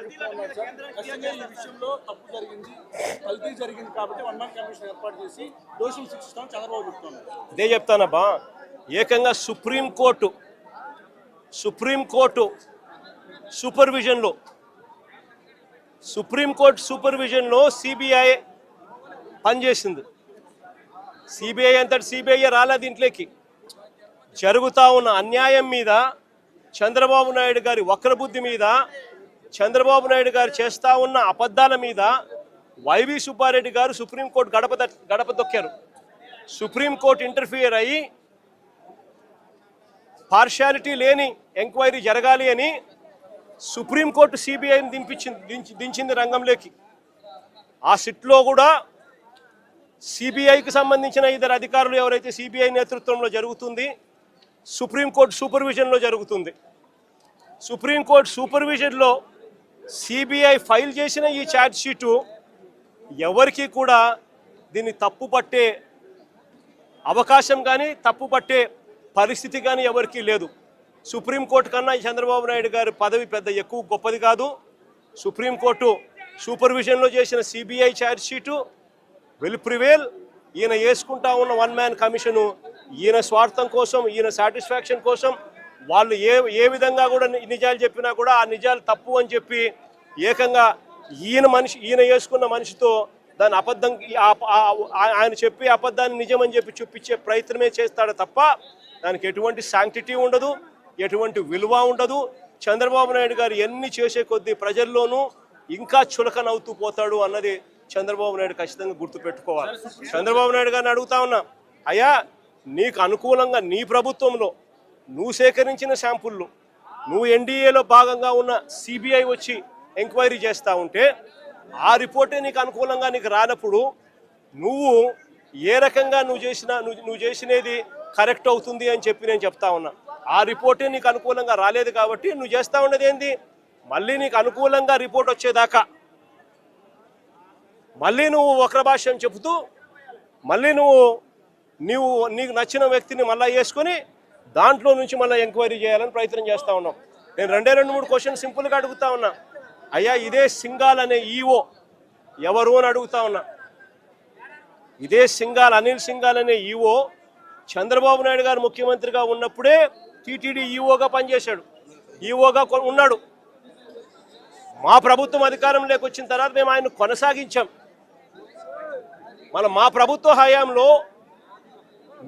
ఈ విషయంలో తప్పు జరిగింది, కల్తీ జరిగింది కాబట్టి వన్ మ్యాన్ కమిషన్ ఏర్పాటు చేసి దోషులు శిక్షిస్తాం చంద్రబాబు చెప్తున్నారు. ఇదే చెప్తానబ్బా, ఏకంగా సుప్రీంకోర్టు సూపర్విజన్లో సిబిఐ పనిచేసింది. సిబిఐ అంతటి సిబిఐ రాలే దీంట్లోకి. జరుగుతూ ఉన్న అన్యాయం మీద, చంద్రబాబు నాయుడు గారి వక్రబుద్ధి మీద, చంద్రబాబు నాయుడు గారు చేస్తూ ఉన్న అబద్ధాల మీద వైవి సుబ్బారెడ్డి గారు సుప్రీంకోర్టు గడప దొక్కారు. సుప్రీంకోర్టు ఇంటర్ఫియర్ అయ్యి పార్షాలిటీ లేని ఎంక్వైరీ జరగాలి అని సుప్రీంకోర్టు సిబిఐని దించింది రంగంలోకి. ఆ సిట్లో కూడా సిబిఐకి సంబంధించిన ఇద్దరు అధికారులు ఎవరైతే సిబిఐ నేతృత్వంలో జరుగుతుంది, సుప్రీంకోర్టు సూపర్విజన్లో జరుగుతుంది. సుప్రీంకోర్టు సూపర్విజన్లో సిబిఐ ఫైల్ చేసిన ఈ ఛార్జ్ షీటు ఎవరికి కూడా దీన్ని తప్పుపట్టే అవకాశం కానీ తప్పుపట్టే పరిస్థితి కానీ ఎవరికీ లేదు. సుప్రీంకోర్టు కన్నా చంద్రబాబు నాయుడు గారి పదవి పెద్ద ఎక్కువ గొప్పది కాదు. సుప్రీంకోర్టు సూపర్విజన్లో చేసిన CBI charge sheet will prevail. ఈయన వేసుకుంటా ఉన్న వన్ మ్యాన్ కమిషను ఈయన స్వార్థం కోసం, ఈయన సాటిస్ఫాక్షన్ కోసం వాళ్ళు ఏ విధంగా కూడా నిజాలు చెప్పినా కూడా ఆ నిజాలు తప్పు అని చెప్పి ఏకంగా ఈయన వేసుకున్న మనిషితో దాని అబద్ధం, ఆయన చెప్పి అబద్ధాన్ని నిజమని చెప్పి చూపించే ప్రయత్నమే చేస్తాడు తప్ప దానికి ఎటువంటి శాంక్టిటీ ఉండదు, ఎటువంటి విలువ ఉండదు. చంద్రబాబు నాయుడు గారు ఎన్ని చేసే కొద్దీ ప్రజల్లోనూ ఇంకా చులకనవుతూ పోతాడు అన్నది చంద్రబాబు నాయుడు ఖచ్చితంగా గుర్తుపెట్టుకోవాలి. చంద్రబాబు నాయుడు గారిని అడుగుతా ఉన్నా, అయ్యా నీకు అనుకూలంగా నీ ప్రభుత్వంలో నువ్వు సేకరించిన శాంపుళ్ళు, నువ్వు ఎన్డీఏలో భాగంగా ఉన్న సిబిఐ వచ్చి ఎంక్వైరీ చేస్తూ ఉంటే ఆ రిపోర్టే నీకు అనుకూలంగా నీకు రానప్పుడు నువ్వు ఏ రకంగా నువ్వు చేసినది కరెక్ట్ అవుతుంది అని చెప్పి నేను చెప్తా ఉన్నా. ఆ రిపోర్టే నీకు అనుకూలంగా రాలేదు కాబట్టి నువ్వు చేస్తూ ఉన్నది ఏంది, మళ్ళీ నీకు అనుకూలంగా రిపోర్ట్ వచ్చేదాకా మళ్ళీ నువ్వు వక్ర భాష్యం చెబుతూ మళ్ళీ నీకు నచ్చిన వ్యక్తిని మళ్ళీ వేసుకొని దాంట్లో నుంచి మళ్ళీ ఎంక్వైరీ చేయాలని ప్రయత్నం చేస్తూ ఉన్నాం. నేను 2-3 క్వశ్చన్ సింపుల్గా అడుగుతా ఉన్నా. అయ్యా ఇదే సింఘాల్ అనే ఈఓ ఎవరు అని అడుగుతా ఉన్నా. ఇదే అనిల్ సింఘాల్ అనే ఈఓ చంద్రబాబు నాయుడు గారు ముఖ్యమంత్రిగా ఉన్నప్పుడే టీటీడీ ఈఓగా పనిచేశాడు, ఈఓగా ఉన్నాడు. మా ప్రభుత్వం అధికారంలోకి వచ్చిన తర్వాత మేము ఆయన కొనసాగించాం. మా ప్రభుత్వ హయాంలో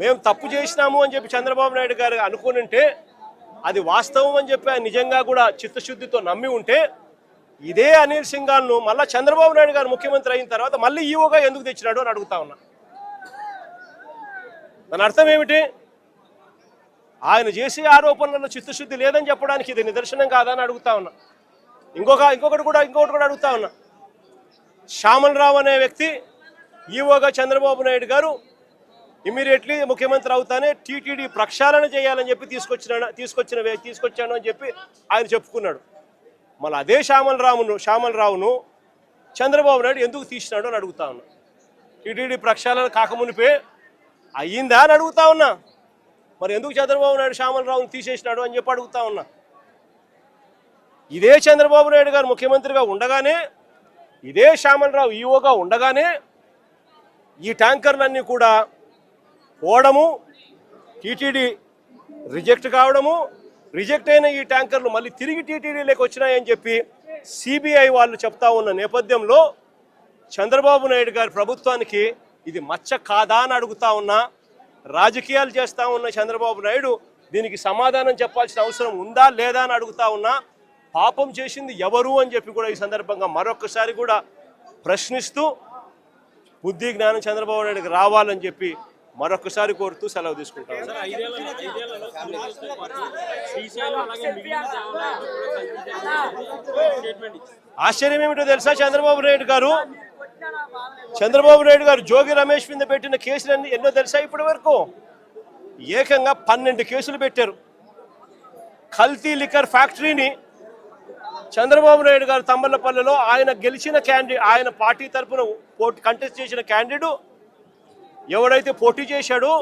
మేము తప్పు చేసినాము అని చెప్పి చంద్రబాబు నాయుడు గారు అనుకునింటే అది వాస్తవం అని చెప్పి ఆయన నిజంగా కూడా చిత్తశుద్ధితో నమ్మి ఉంటే ఇదే అనిల్ సింఘాల్ను మళ్ళీ చంద్రబాబు నాయుడు గారు ముఖ్యమంత్రి అయిన తర్వాత మళ్ళీ ఈఓగా ఎందుకు తెచ్చినాడు అని అడుగుతా ఉన్నా. దాని అర్థం ఏమిటి? ఆయన చేసే ఆరోపణలలో చిత్తశుద్ధి లేదని చెప్పడానికి ఇది నిదర్శనం కాదని అడుగుతా ఉన్నా. ఇంకొకటి కూడా అడుగుతా ఉన్నా. శ్యామల్ రావు అనే వ్యక్తి ఈఓగా చంద్రబాబు నాయుడు గారు ఇమీడియట్లీ ముఖ్యమంత్రి అవుతానే టీటీడీ ప్రక్షాళన చేయాలని చెప్పి తీసుకొచ్చాను అని చెప్పి ఆయన చెప్పుకున్నాడు. మళ్ళీ అదే శ్యామల్ రావును చంద్రబాబు నాయుడు ఎందుకు తీసినాడు అని అడుగుతా ఉన్నా. టీటీడీ ప్రక్షాళన కాకమునిపే అయ్యిందా అని అడుగుతా ఉన్నా. మరి ఎందుకు చంద్రబాబు నాయుడు శ్యామల్ రావును తీసేసినాడు అని చెప్పి అడుగుతా ఉన్నా. ఇదే చంద్రబాబు నాయుడు గారు ముఖ్యమంత్రిగా ఉండగానే, ఇదే శ్యామల్ రావు ఈఓగా ఉండగానే ఈ ట్యాంకర్లన్నీ కూడా పోవడము, టీటీడీ రిజెక్ట్ కావడము, రిజెక్ట్ అయిన ఈ ట్యాంకర్లు మళ్ళీ తిరిగి టీటీడీలోకి వచ్చినాయని చెప్పి సిబిఐ వాళ్ళు చెప్తా ఉన్న నేపథ్యంలో చంద్రబాబు నాయుడు గారి ప్రభుత్వానికి ఇది మచ్చ కాదా అని అడుగుతా ఉన్నా. రాజకీయాలు చేస్తూ ఉన్న చంద్రబాబు నాయుడు దీనికి సమాధానం చెప్పాల్సిన అవసరం ఉందా లేదా అని అడుగుతా ఉన్నా. పాపం చేసింది ఎవరు అని చెప్పి కూడా ఈ సందర్భంగా మరొకసారి కూడా ప్రశ్నిస్తూ బుద్ధి జ్ఞానం చంద్రబాబు నాయుడుకి రావాలని చెప్పి మరొకసారి కోరుతూ సెలవు తీసుకుంటాను. ఆశ్చర్యం ఏమిటో తెలుసా? చంద్రబాబు నాయుడు గారు జోగి రమేష్ మీద పెట్టిన కేసులన్నీ ఎన్నో తెలుసా? ఇప్పటి వరకు ఏకంగా 12 కేసులు పెట్టారు. కల్తీ లిక్కర్ ఫ్యాక్టరీని చంద్రబాబు నాయుడు గారు తమ్మలపల్లిలో ఆయన గెలిచిన ఆయన పార్టీ తరఫున కంటెస్ట్ చేసిన క్యాండిడేట్ ఎవడైతే పోటీ చేశాడో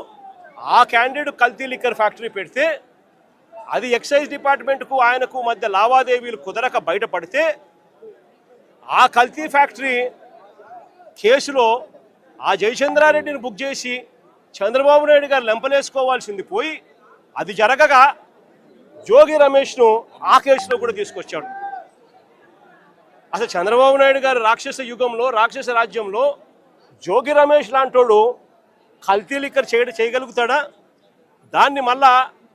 ఆ క్యాండిడేట్ కల్తీ లిక్కర్ ఫ్యాక్టరీ పెడితే అది ఎక్సైజ్ డిపార్ట్మెంట్కు ఆయనకు మధ్య లావాదేవీలు కుదరక బయటపడితే ఆ కల్తీ ఫ్యాక్టరీ కేసులో ఆ జయచంద్రారెడ్డిని బుక్ చేసి చంద్రబాబు నాయుడు గారు లెంపలేసుకోవాల్సింది పోయి అది జరగగా జోగి రమేష్ను ఆ కేసులో కూడా తీసుకొచ్చాడు. అసలు చంద్రబాబు నాయుడు గారు రాక్షస యుగంలో రాక్షస రాజ్యంలో జోగి రమేష్ లాంటోడు కల్తీ లిక్కర్ చేయగలుగుతాడా? దాన్ని మళ్ళా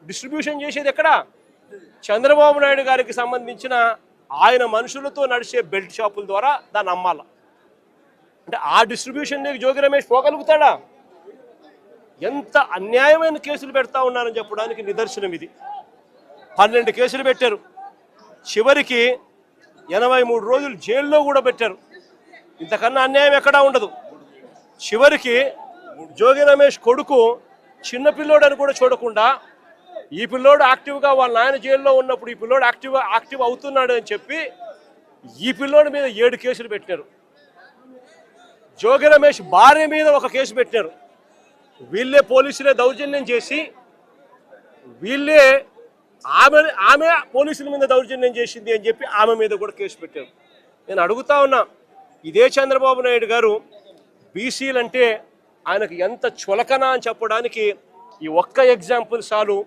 డిస్ట్రిబ్యూషన్ చేసేది ఎక్కడ? చంద్రబాబు నాయుడు గారికి సంబంధించిన ఆయన మనుషులతో నడిచే బెల్ట్ షాపుల ద్వారా దాన్ని అమ్మాల. అంటే ఆ డిస్ట్రిబ్యూషన్ జోగి రమేష్ పోగలుగుతాడా? ఎంత అన్యాయమైన కేసులు పెడతా ఉన్నారని చెప్పడానికి నిదర్శనం ఇది. 12 కేసులు పెట్టారు, చివరికి 83 రోజులు జైల్లో కూడా పెట్టారు. ఇంతకన్నా అన్యాయం ఎక్కడా ఉండదు. చివరికి జోగి రమేష్ కొడుకు చిన్న పిల్లోడని కూడా చూడకుండా ఈ పిల్లోడు యాక్టివ్గా వాళ్ళ నాయన జైల్లో ఉన్నప్పుడు ఈ పిల్లోడు యాక్టివ్ అవుతున్నాడు అని చెప్పి ఈ పిల్లోడి మీద 7 కేసులు పెట్టారు. జోగి రమేష్ భార్య మీద ఒక కేసు పెట్టారు. వీళ్ళే పోలీసులే దౌర్జన్యం చేసి వీళ్ళే ఆమె పోలీసుల మీద దౌర్జన్యం చేసింది అని చెప్పి ఆమె మీద కూడా కేసు పెట్టారు. నేను అడుగుతా ఉన్నా, ఇదే చంద్రబాబు నాయుడు గారు బీసీలంటే ఆయనకు ఎంత చులకన అని చెప్పడానికి ఈ ఒక్క ఎగ్జాంపుల్ చాలు.